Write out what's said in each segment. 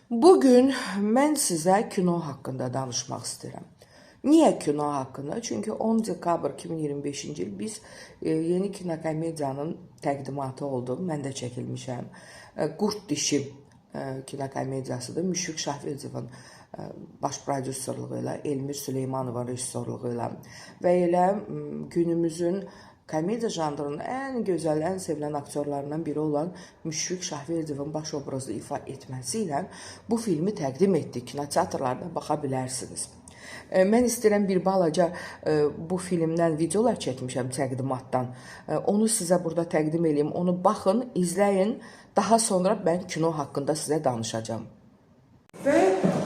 Bugün mən sizə kino haqqında danışmaq istəyirəm. Niyə kino haqqında? Çünki 10 dekabr 2025-ci il biz yeni kinokomediyanın təqdimatı oldu. Mən də çəkilmişəm. Qurd Dişi kinokomediyasıdır. Müşfiq Şahverdiyevin baş prodüserlığı ilə, Elmir Süleymanovun rejissorluğu ilə və elə günümüzün komediya janrının ən gözəl, ən sevilən aktyorlarından biri olan Müşfiq Şahverdiyevin baş obrazı ifa etməsi ilə bu filmi təqdim etdik. Kinoteatrlarda baxa bilərsiniz. Mən istəyirəm bir balaca bu filmdən videolar çəkmişəm təqdimatdan. Onu sizə burada təqdim edeyim. Onu baxın, izləyin. Daha sonra mən kino haqqında sizə danışacağım. Və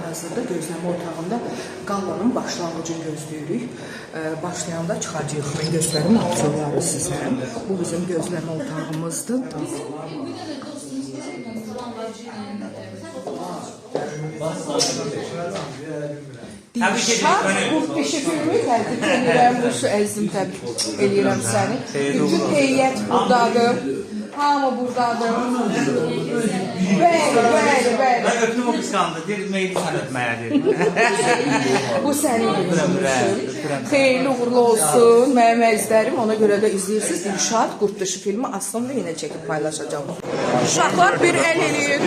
hazırda gözləmə otağında qallanın başlanğıcını gözləyirik. Başlayanda çıxacağıq. Mən göstərim aktyorları sizə. Bu bizim gözləmə otağımızdır. Qurd Dişi filmi təbrik edirəm. Musu əzizim, təbrik edirəm səni. Bütün heyət buradadır. Hamı buradadır. Bəli. Ben öptüm o kıskandı. Deyir, meyli sen öpməyədir. Bu sənin günün. Xeyirli uğurlu olsun. Mənim əzizlərim. Ona görə də izləyirsiniz. Dilşad Qurd Dişi filmi aslında yenə çəkib paylaşacağım. Uşaqlar bir əl eləyin.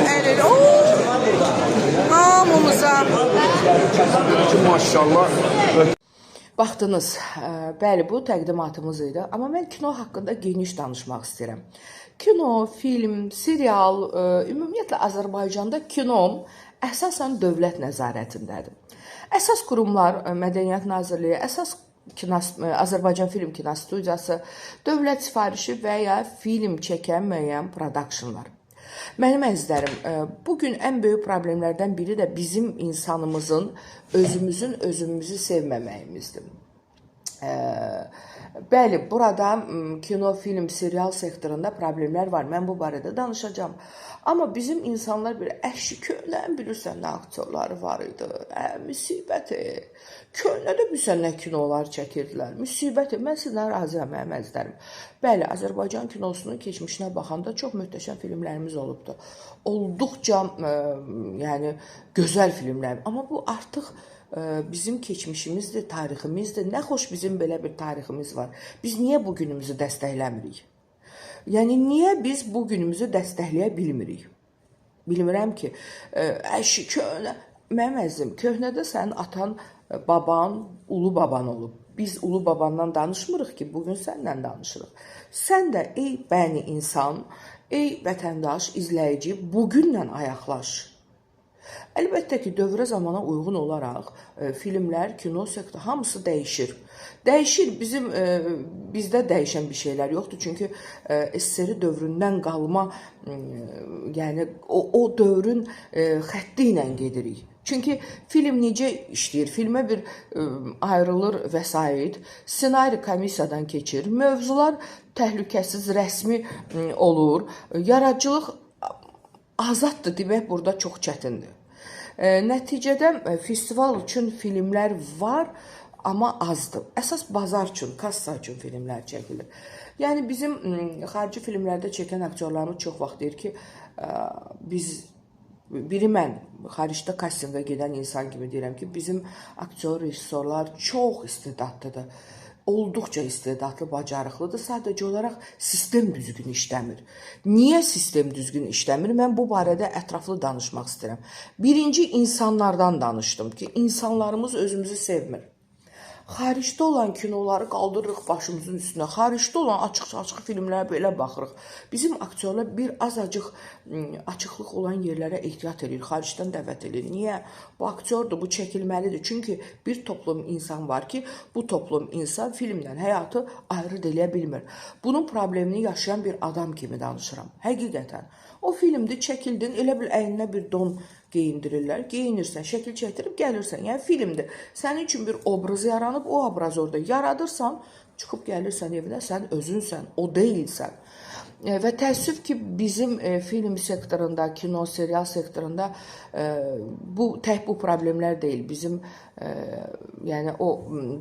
Hamımıza. Maşallah. Baxdınız, bəli, bu təqdimatımız idi. Amma mən kino haqqında geniş danışmaq istəyirəm. Kino, film, serial, ümumiyyətlə Azərbaycanda kino əsasən dövlət nəzarətindədir. Əsas qurumlar Mədəniyyət Nazirliyi, əsas Azərbaycan Film Kinostudiyası, dövlət sifarişi və ya film çəkən müəyyən productionlar. Mənim əzizlərim, bugün ən böyük problemlərdən biri də bizim insanımızın özümüzü sevməməyimizdir. Bəli, burada kino, film, serial sektorunda problemlər var. Mən bu barədə danışacağım. Amma bizim insanlar bir əşi köhnən bilirsən nə aktyorları var idi. Müsibəti. Köhnədə bilirsən nə kinolar çəkirdilər. Müsibəti. Mən sizdən razıyam, mənim əzizlərim. Bəli, Azərbaycan kinosunun keçmişinə baxanda çox möhtəşəm filmlərimiz olubdur. Olduqca yəni gözəl filmlər. Amma bu artıq bizim keçmişimizdir, tariximizdir. Nə xoş bizim belə bir tariximiz var. Biz niyə bu günümüzü dəstəkləmirik? Yəni, niyə biz bu günümüzü dəstəkləyə bilmirik? Bilmirəm ki, əşi, köhnə, mənim əzizim, köhnədə sənin atan, baban, ulu baban olub. Biz ulu babandan danışmırıq ki, bugün səndən danışırıq. Sən də, ey bəni insan, ey vətəndaş, izləyici, bugünlə ayaqlaş. Əlbəttə ki, dövrə zamana uyğun olaraq filmlər, kino sektoru hamısı dəyişir. Dəyişir, bizdə dəyişən bir şeylər yoxdur. Çünki SSR dövründən qalma, yəni o dövrün xətti ilə gedirik. Çünki film necə işləyir? Filmə bir ayrılır vəsait, ssenari komissiyadan keçir, mövzular təhlükəsiz, rəsmi olur, yaradıcılıq azaddır demək burada çox çətindir. Nəticədə festival üçün filmlər var, amma azdır. Əsas bazar üçün, kassa üçün filmlər çəkilir. Yəni bizim xarici filmlərdə çəkən aktyorlarımız çox vaxt deyir ki, biri mən xaricdə kastinqə gedən insan kimi deyirəm ki, bizim aktyor, rejissorlar çox istedadlıdır. Olduqca istedadlı, bacarıqlıdır. Sadəcə olaraq sistem düzgün işləmir. Niyə sistem düzgün işləmir? Mən bu barədə ətraflı danışmaq istəyirəm. Birinci insanlardan danışdım ki, insanlarımız özümüzü sevmir. Xaricdə olan kinoları qaldırırıq başımızın üstünə. Xaricdə olan açıq filmlərə belə baxırıq. Bizim aktyorlar bir azacıq açıqlıq olan yerlərə ehtiyat edir. Xaricdən dəvət edir. Niyə? Bu aktyordur, bu çəkilməlidir. Çünki bir toplum insan var ki, bu toplum insan filmdən həyatı ayrı eləyə bilmir. Bunun problemini yaşayan bir adam kimi danışıram. Həqiqətən. O filmdir, çəkildin, elə bil əyninə bir don geyindirirlər. Geyinirsən, şəkil çəkdirib gəlirsən. Yəni filmdir. Sənin üçün bir obraz yaranıb, o obraz orada yaradırsan, çıxıb gəlirsən evinə, sən özünsən, o deyilsən. Və təəssüf ki, bizim film sektorunda, kino, serial sektorunda bu tək bu problemlər deyil. Bizim yəni o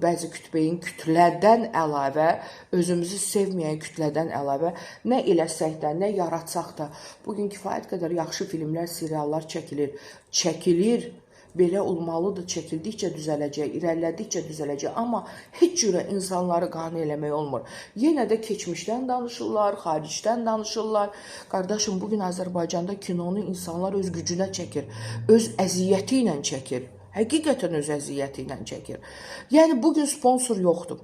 bəzi kütbeyin kütlədən əlavə, özümüzü sevməyən kütlədən əlavə nə eləsək də, nə yaratsaq da, bugün kifayət qədər yaxşı filmlər, seriallar çəkilir. Belə olmalıdır, çəkildikcə düzələcək, irəlilədikcə düzələcək, amma heç cürə insanları qane eləmək olmur. Yenə də keçmişdən danışırlar, xaricdən danışırlar. Qardaşım, bugün Azərbaycanda kinonu insanlar öz gücünə çəkir, öz əziyyəti ilə çəkir. Həqiqətən öz əziyyəti ilə çəkir. Yəni, bugün sponsor yoxdur.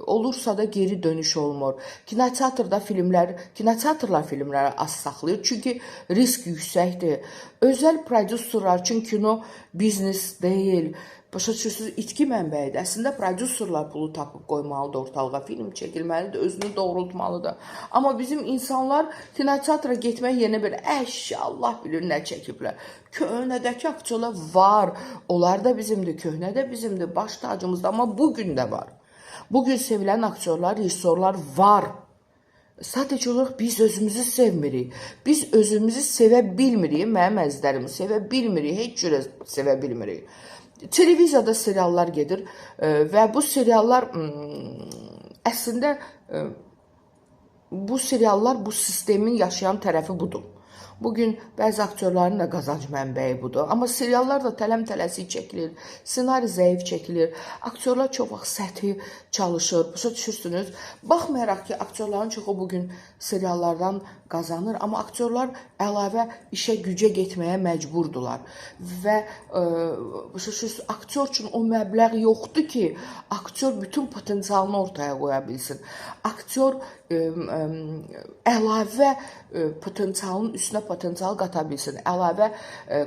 Olursa da geri dönüş olmur. Kinoteatrlar filmləri az saxlayır, çünki risk yüksəkdir. Özəl prodüserlər üçün kino biznes deyil. Başa düşürsünüz, itki mənbəyidir. Əslində, prodüserlər pulu tapıb qoymalıdır ortalığa, film çəkilməlidir, özünü doğrultmalıdır. Amma bizim insanlar kinoteatra getmək yerinə bir Allah bilir nə çəkiblər. Köhnədəki aktyorlar var, onlar da bizimdir, köhnə də bizimdir, baş tacımızda, amma bugün də var. Bugün sevilən aktyorlar, rejissorlar var. Sadəcə olaraq biz özümüzü sevmirik. Biz özümüzü sevə bilmirik, mənim əzizlərimi sevə bilmirik, heç cürə sevə bilmirik. Televiziyada seriallar gedir və bu seriallar əslində bu sistemin yaşayan tərəfi budur. Bugün bəzi aktyorların da qazanc mənbəyi budur. Amma seriallar da tələm-tələsik çəkilir, ssenari zəif çəkilir, aktyorlar çox vaxt səthi çalışır, başa düşürsünüz. Baxmayaraq ki, aktyorların çoxu bugün seriallardan qazanır, amma aktyorlar əlavə işə, gücə getməyə məcburdular. Və başa düşürsünüz, aktyor üçün o məbləğ yoxdur ki, aktyor bütün potensialını ortaya qoya bilsin. Aktyor əlavə potensialın üstünə potensial qata bilsin, əlavə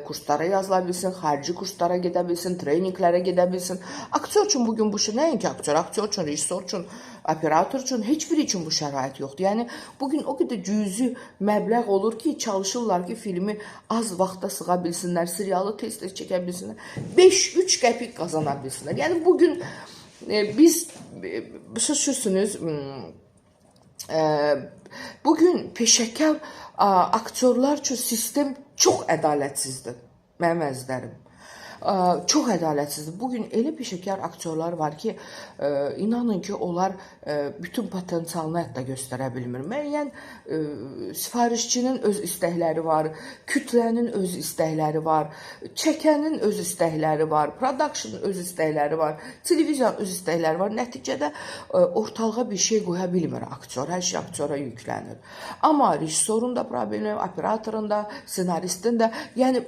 kurslara yazıla bilsin, xarici kurslara gedə bilsin, treninqlərə gedə bilsin. Aktyor üçün bugün bu şey, nəinki aktyor üçün, rejissor üçün, operator üçün, heç biri üçün bu şərait yoxdur. Yəni, bugün o qədər cüzi məbləğ olur ki, çalışırlar ki, filmi az vaxta sığa bilsinlər, serialı tez-tez çəkə bilsinlər, 5-3 qəpik qazana bilsinlər. Yəni, bugün biz, başa düşürsünüz, bugün peşəkar aktyorlar üçün sistem çox ədalətsizdir, mənim əzizlərim. Çox ədalətsizdir. Bugün elə peşəkar aktyorlar var ki, inanın ki, onlar bütün potensialını hətta göstərə bilmir. Müəyyən sifarişçinin öz istəkləri var, kütlənin öz istəkləri var, çəkənin öz istəkləri var, productionın öz istəkləri var, televiziyanın öz istəkləri var. Nəticədə ortalığa bir şey qoya bilmir aktyor, hər şey aktyora yüklənir. Amma rejissorun da problemi, operatorun da, senaristin də, yəni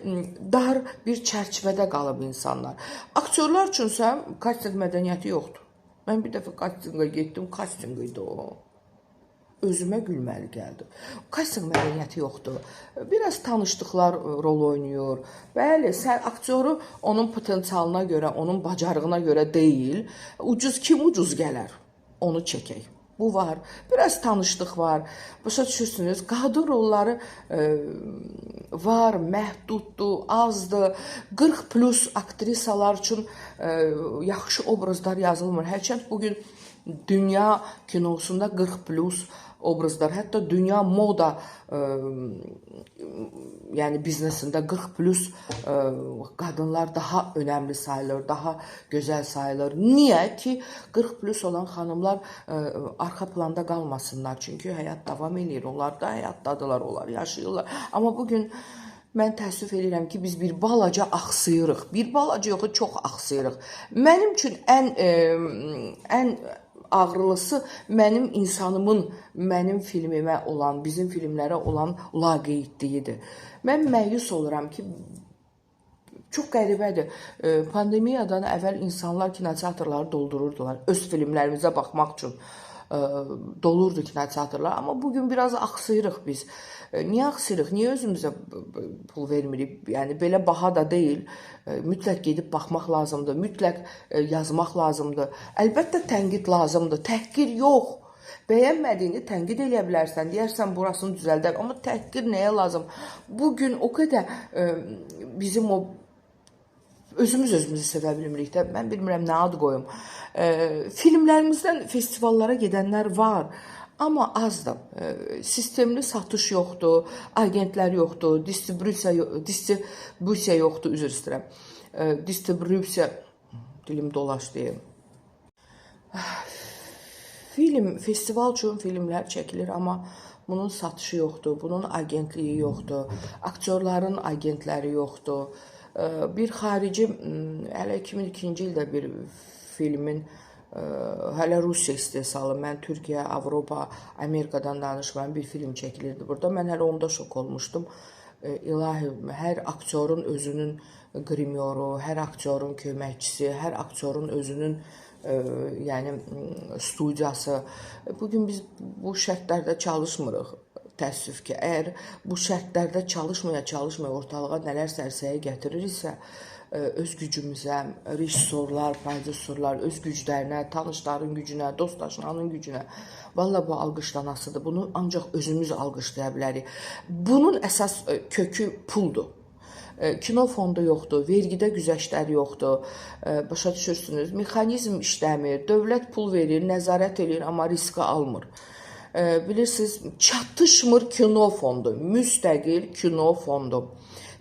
dar bir çərçivədə qalır insanlar. Aktyorlar üçünsə kasting mədəniyyəti yoxdur. Mən bir dəfə kastinga getdim, kasting idi o. Özümə gülməli gəldi. Kasting mədəniyyəti yoxdur. Biraz tanışdıqlar rol oynayır. Bəli, sən aktyoru onun potensialına görə, onun bacarığına görə deyil, kim ucuz gələr, onu çəkək. Bu var. Biraz tanışlıq var. Başa düşürsünüz, qadın rolları var, məhduddur, azdır. 40+ aktrisalar üçün yaxşı obrazlar yazılmır. Hərçənd bugün dünya kinosunda 40+ obrazlar, hətta dünya moda yəni biznesində 40+ qadınlar daha önəmli sayılır, daha gözəl sayılır. Niyə ki, 40+ olan xanımlar arxa planda qalmasınlar? Çünki həyat davam edir, onlar da həyatdadılar, onlar yaşayırlar. Amma bugün mən təəssüf edirəm ki, biz bir balaca axsıyırıq. Bir balaca yox, çox axsıyırıq. Mənim üçün ən ağrılısı mənim insanımın, mənim filmimə olan, bizim filmlərə olan laqeydliyidir. Mən məyus oluram ki, çox qəribədir. Pandemiyadan əvvəl insanlar kinoteatrları doldururdular. Öz filmlərimizə baxmaq üçün dolurdu kinoteatrlar. Amma bugün biraz axsıyırıq biz. Niyə axsıyırıq? Niyə özümüzə pul vermirik? Yəni, belə baha da deyil. Mütləq gedib baxmaq lazımdır. Mütləq yazmaq lazımdır. Əlbəttə tənqid lazımdır. Təhqir yox. Bəyənmədiyini tənqid eləyə bilərsən. Deyərsən, burasını düzəldər. Amma təhqir nəyə lazım? Bugün o qədər bizim o özümüzü sevə bilmirik də. Mən bilmirəm nə ad qoyum. Filmlərimizdən festivallara gedənlər var. Amma azdır. Sistemli satış yoxdur, agentlər yoxdur, distribusiya yoxdur, üzr istəyirəm. Distribusiya dilim dolaşdı. Festival üçün filmlər çəkilir, amma bunun satışı yoxdur, bunun agentliyi yoxdur, aktyorların agentləri yoxdur. Bir xarici, hələ 2002-ci ildə bir filmin, hələ Rusiya istehsalı, mən Türkiyə, Avropa, Amerikadan danışmayan bir film çəkilirdi burada. Mən hələ onda şok olmuşdum. İlahi, hər aktyorun özünün grimyoru, hər aktyorun köməkçisi, hər aktyorun özünün yəni studiyası. Bugün biz bu şərtlərdə çalışmırıq, təəssüf ki. Əgər bu şərtlərdə çalışmaya ortalığa nələr sərsəyə gətirirsə, öz gücümüzə, rejissorlar, prodüserlər öz güclərinə, tanışların gücünə, dost-aşnanın gücünə, valla bu alqışlanasıdır. Bunu ancaq özümüz alqışlaya bilərik. Bunun əsas kökü puldur. Kino fondu yoxdur, vergidə güzəştlər yoxdur, başa düşürsünüz, mexanizm işləmir, dövlət pul verir, nəzarət edir, amma riski almır. Bilirsiniz, çatışmır kino fondu, müstəqil kino fondu,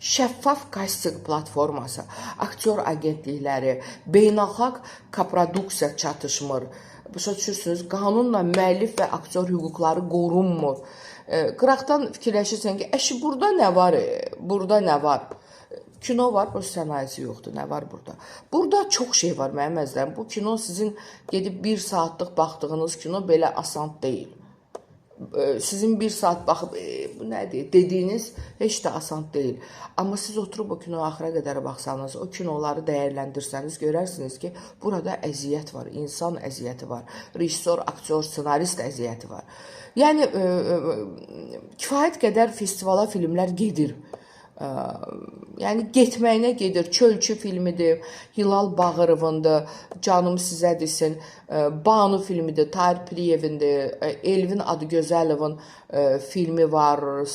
şəffaf casting platforması, aktyor agentlikləri, beynəlxalq koproduksiya çatışmır. Başa düşürsünüz, qanunla müəllif və aktyor hüquqları qorunmur. Qıraqdan fikirləşirsən ki, əşi, burada nə var, burada nə var? Kino var, bu sənayesi yoxdur, nə var burada? Burada çox şey var mənim əzlərim. Bu kino sizin gedib 1 saatlıq baxdığınız kino belə asan deyil. Sizin 1 saat baxıb, bu nədir, dediyiniz heç də asan deyil. Amma siz oturub o kinoya axıra qədər baxsanız, o kinoları dəyərləndirsəniz, görərsiniz ki, burada əziyyət var, insan əziyyəti var, rejissor, aktyor, ssenarist əziyyəti var. Yəni, kifayət qədər festivala filmlər gedir. Yəni getməyinə gedir. Çölçü filmidir, Hilal Bağırovundur, Canım sizə desin, Banu filmidir, Tahir Piriyevindir, Elvin Adıgözəlovun filmi var,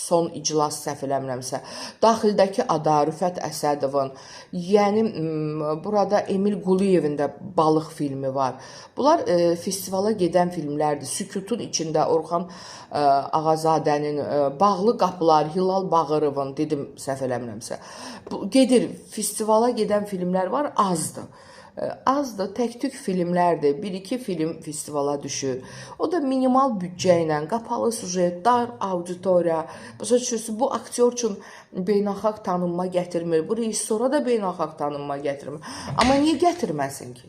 Son iclas səhv eləmirəmsə, daxildəki ada Rüfət Əsədovun, yəni burada Emil Quliyevin də Balıq filmi var. Bunlar festivala gedən filmlərdir. Sükutun içində Orxan Ağazadənin Bağlı qapılar, Hilal Bağırovun, dedim səhv eləmirəmsə. Gedir, festivala gedən filmlər var, azdır. Azdır, tək-tük filmlərdir, 1-2 film festivala düşür. O da minimal büdcə ilə, qapalı sujet, dar auditoriya. Başa düşürsünüz, bu aktyor üçün beynəlxalq tanınma gətirmir, bu rejissora da beynəlxalq tanınma gətirmir. Amma niyə gətirməsin ki?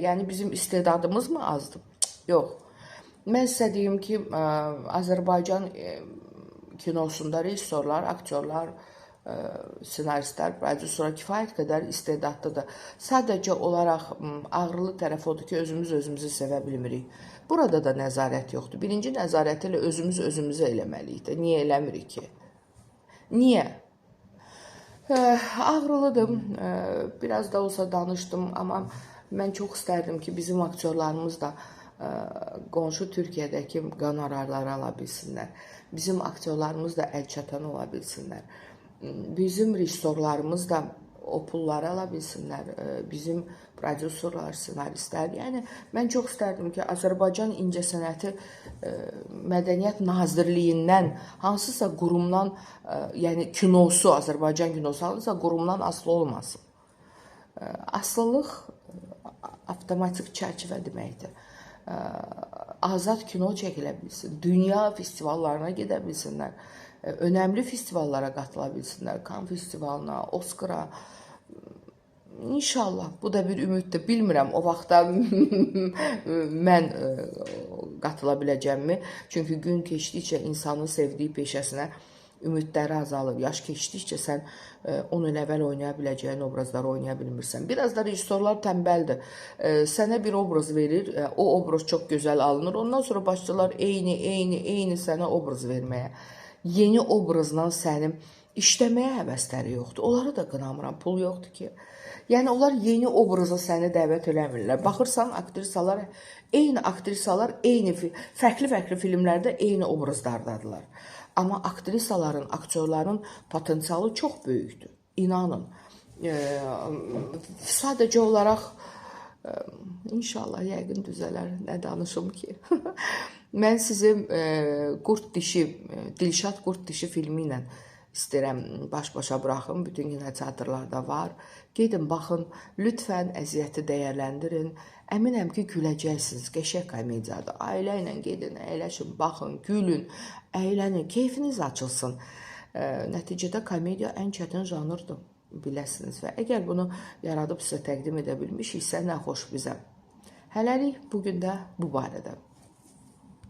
Yəni bizim istedadımız mı azdır? Yox. Mən sizə deyim ki, Azərbaycan kinosunda rejissorlar, aktyorlar, senaristlər, prodüserlər kifayət qədər istedadlıdır. Sadəcə olaraq ağrılı tərəf odur ki, özümüzü sevə bilmirik. Burada da nəzarət yoxdur. Birinci nəzarəti ilə özümüzü eləməliyik də. Niyə eləmirik ki? Niyə? Ağrılıdır. Biraz da olsa danışdım, amma mən çox istərdim ki, bizim aktyorlarımız da qonşu Türkiyədəki qonorarları ala bilsinlər. Bizim aktyorlarımız da əl çatan ola bilsinlər. Bizim rejissorlarımız da o pulları ala bilsinlər. Bizim prodüserlər, ssenaristlər. Yəni, mən çox istərdim ki, Azərbaycan İncəsənəti Mədəniyyət Nazirliyindən, hansısa qurumdan, yəni kinosu, Azərbaycan kinosu, hansısa qurumdan asılı olmasın. Aslılıq avtomatik çərçivə deməkdir. Azad kino çəkilə bilsin, dünya festivallarına gedə bilsinlər, önəmli festivallara qatıla bilsinlər, Cannes festivalına, Oscara. İnşallah, bu da bir ümiddir. Bilmirəm, o vaxtda mən qatıla biləcəmmi? Çünki gün keçdikcə insanın sevdiyi peşəsinə ümidləri azalır. Yaş keçdikcə sən 10 il əvvəl oynaya biləcəyin obrazları oynaya bilmirsən. Biraz da rejissorlar tənbəldir. Sənə bir obraz verir, o obraz çox gözəl alınır. Ondan sonra başlayırlar eyni sənə obraz verməyə. Yeni obrazla sənin işləməyə həvəsləri yoxdur. Onları da qınamıram, pul yoxdur ki. Yəni, onlar yeni obraza səni dəvət eləmirlər. Baxırsan, aktrisalar fərqli filmlərdə eyni obrazlardadılar. Amma aktrisaların, aktyorların potensialı çox böyükdür. İnanın. Sadəcə olaraq İnşallah yəqin düzələr. Nə danışım ki? Mən sizi Qurd dişi, Dilşad Qurd dişi filmi ilə istəyirəm baş-başa buraxım. Bütün kinoteatrlarda var. Gedin baxın, lütfən əziyyəti dəyərləndirin. Əminəm ki, güləcəksiniz. Qəşəng komediyadır. Ailə ilə gedin, əyləşin, baxın, gülün, əylənin, keyfiniz açılsın. Nəticədə komediya ən çətin janrdır, biləsiniz. Və əgər bunu yaradıb sizə təqdim edə bilmişiksə, nə xoş bizə. Hələlik bugün də bu barədə.